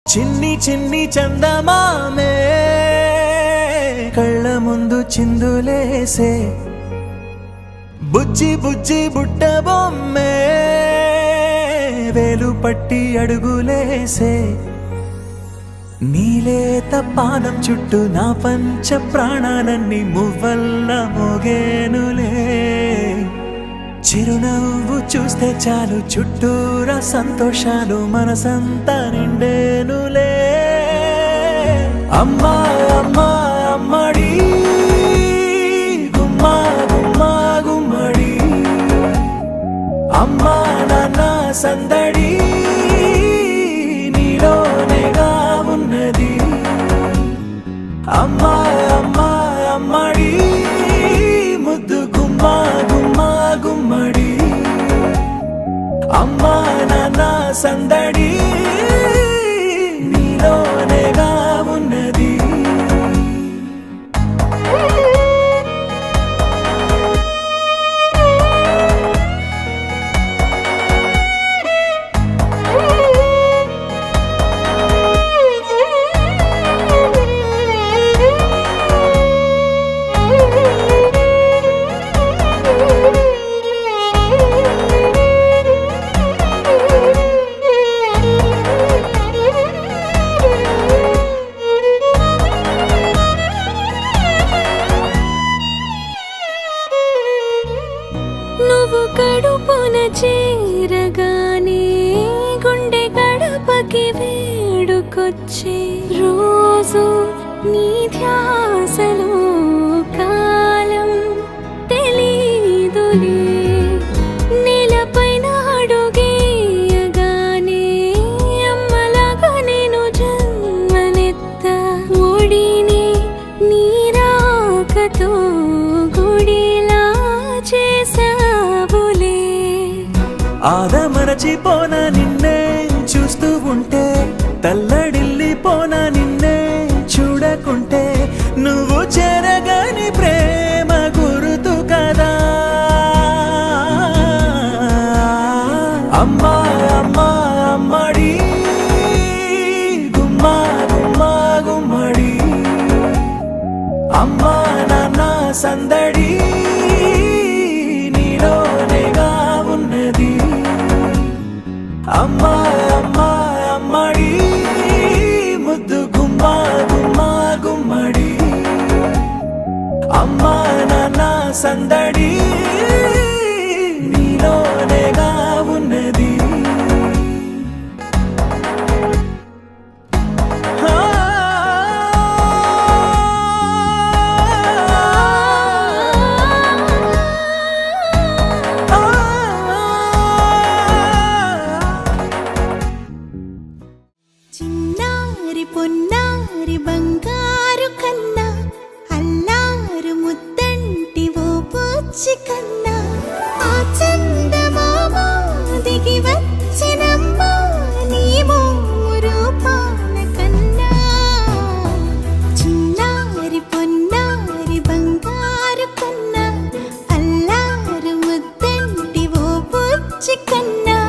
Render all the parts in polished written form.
చిన్ని చిన్ని చందమామే కళ్ళ ముందు చిందులేసే బుజ్జి బుజ్జి బుట్ట బొమ్మే వేలు పట్టి అడుగులేసే నీలేత పాదం చుట్టూ నా పంచ ప్రాణాలన్నీ మువ్వల్ల మోగేనులే చిరునవ్వు చూస్తే చాలు చుట్టూరా సంతోషాలు మనసంతా నిండేనులే అమ్మా అమ్మా అమ్మడి గుమ్మా గుమ్మా గుమ్మడి అమ్మా నాన్న సందడి నీలోనేగా ఉన్నది అమ్మా అమ్మా అమ్మడి ముద్దు గుమ్మా గుమ్మా గుమ్మడి అమ్మా నాన్న సందడి నీలోనేగా ఉన్నది నువ్వు కడుపున చేరగానే గుండె గడపకి వేడుకొచ్చే రోజు నీ ధ్యాసలో కాలం తెలీదులే నేలపైన అడుగేయగానే అమ్మలాగా నేను జన్మనెత్త ఒడిని నీ రాకతో గుడిలా చేసావులే ఆదమరచిపోన నిన్నే చూస్తూ ఉంటే తల్లడిల్లిపోన నిన్నే చూడకుంటే నువ్వు చెరగని ప్రేమ గురుతు కదా అమ్మా అమ్మా అమ్మడి గుమ్మా గుమ్మా గుమ్మడి అమ్మా నాన్న సందడి నీలోనేగా ఉన్నది అమ్మా అమ్మా అమ్మడి ముద్దు గుమ్మా గుమ్మా గుమ్మడి అమ్మా నాన్న సందడి నీలోనేగా ఉన్నది చిన్నారి పొన్నారి బంగారు కన్నా అల్లారు ముద్దంటి ఓ పుచ్చి కన్నా ఆ చందమామ దిగి వచ్చినమ్మా నీ మోము రూపాల కన్నా చిన్నారి పొన్నారి బంగారు కన్నా అల్లారు ముద్దంటి ఓ పుచ్చి కన్నా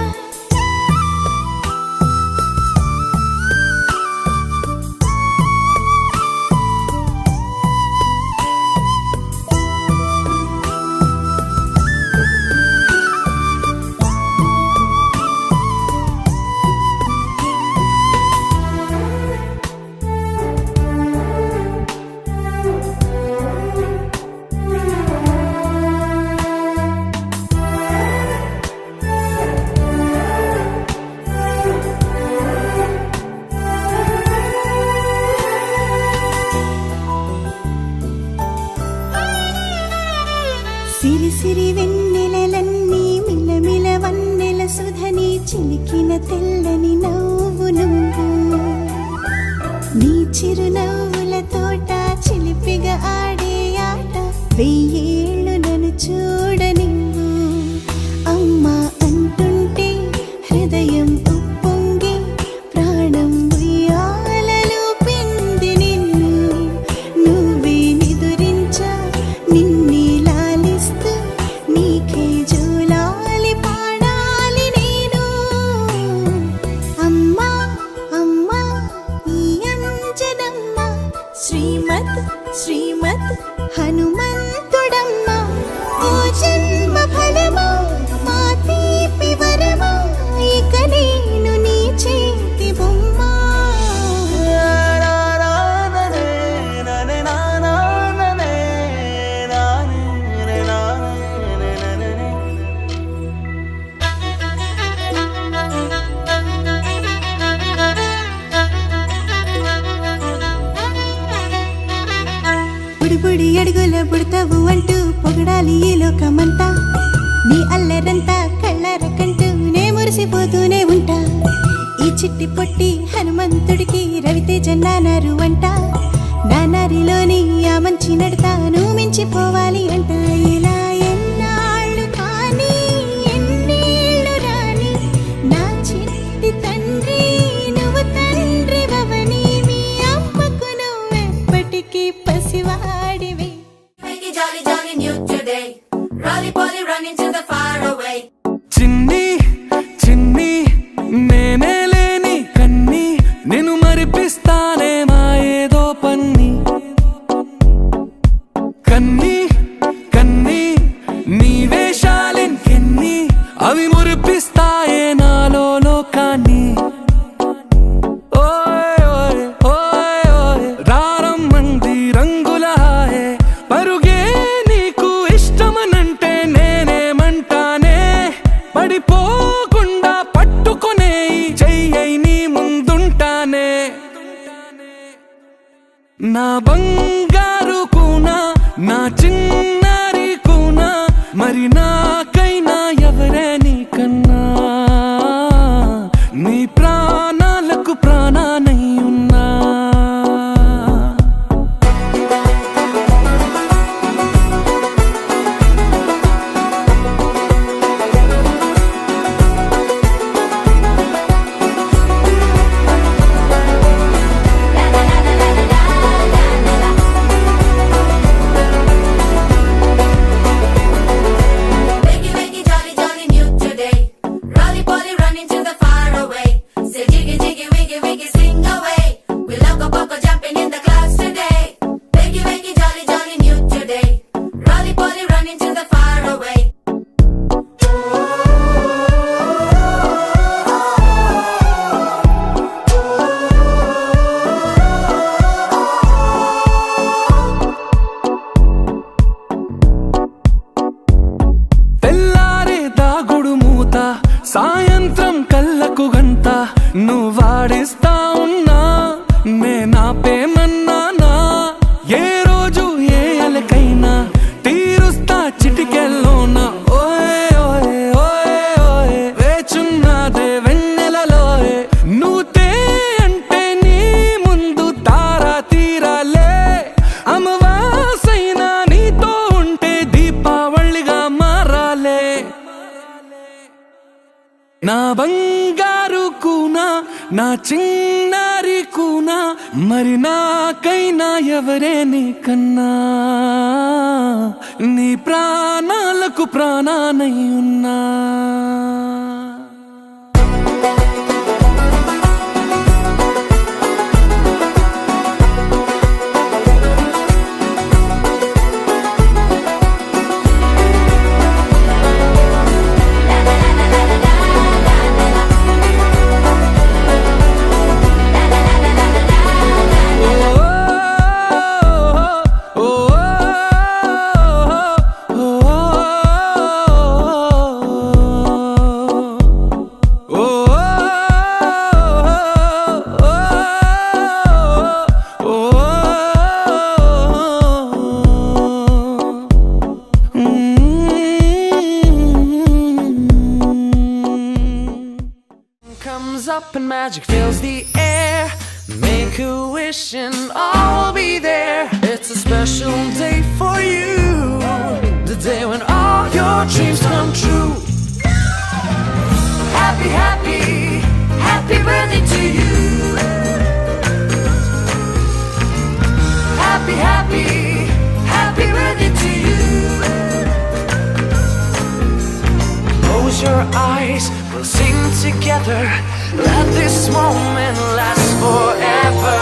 సిరి సిరి వెన్నెలలన్నీ మిలమిల వన్నెల సుధని చిలికిన తెల్లని నవ్వు నువ్వు నీ చిరునవ్వుల తోట చిలిపిగా ఆడే ఆట వెయ్యేళ్ళు నన్ను చూడనివ్వు అమ్మా అంటుంటే హృదయం ఉప్పొంగి ప్రాణం ఉయ్యాలలో పిండి నిన్ను నువ్వే నిదురించా నిన్నే లాలిస్తూ నీకే జోలాలి పాడాలి నేను అమ్మా అమ్మా పుడతావు అంటూ పొగడాలి ఈ లోకమంతా. నీ అల్లరంతా కళ్ళారకంటూ నే మురిసిపోతూనే ఉంటా. ఈ చిట్టి పొట్టి హనుమంతుడికి రవితేజ నానారు అంట. నానారిలోని ఆ మంచి నడతాను మించిపోవాలి అంట. ఇలా ఎన్నాళ్ళు కానీ ఎన్నేళ్ళు రాని నా చిట్టి తండ్రి నువ్వు తండ్రి భవని. మీ అమ్మకు నువ్వెప్పటికీ పసివాడివి. Jolly, jolly new today. Rolly poly running to the far away. చిన్ని చిన్ని నేనే లేని కన్ని నేను మరిపిస్తానే మా ఏదో పన్ని. కన్ని కన్ని నీ వేషాలెన్కెన్ని అవి మురిపిస్తాయే నాలో లోకాన్ని. ఓయ్ ఓయ్ ఓయ్ ఓయ్ రారమ్మంది రంగుల హాయే పరుగే నీకు ఇష్టమనంటే నేనేమంటానే. పడిపోకుండా పట్టుకునే చెయ్యై నీ ముందుంటానే. నా బంగారు కూనా నా చిన్నారి కూనా మరి నాకైనా ఎవరే నీకన్నా. నీ ప్రాణాలకు ప్రాణానై ఉన్నా. Wakey, wakey, jolly, jolly new today. Rolly poly running to the far away. Say jiggy, jiggy, wiggy, wiggy, sing away. We loco poco jumping in the clouds today. Wakey, wakey, jolly, jolly new today. Rolly poly running to the far away. తెల్లారే దాగుడు మూత సాయంత్రం కళ్ళకు గంట నువ్వాడిస్తా ఉన్నా నేనాపేమన్నానా. ఏ రోజు ఏ అలకైనా తీరుస్తా చిటికెల్లోనా. ఓయ్ ఓయ్ ఓయ్ ఓయ్ వేచున్నదే వెన్నెలలోయే నువ్వుతే అంటే నీ ముందు తారా తీరాలే. అమవాసైనా నీతో ఉంటే దీపావళిగా మారాలే. నా బంగారు కూనా నా చిన్నారి కూనా మరి నాకైనా ఎవరే నీకన్నా. నీ ప్రాణాలకు ప్రాణానై ఉన్నా. Comes up and magic fills the air. Make a wish and I'll be there. It's a special day for you, the day when all your dreams come true. Happy, happy, happy birthday to you. Happy, happy, happy birthday to you. Close your eyes, we'll sing together. Let this moment last forever.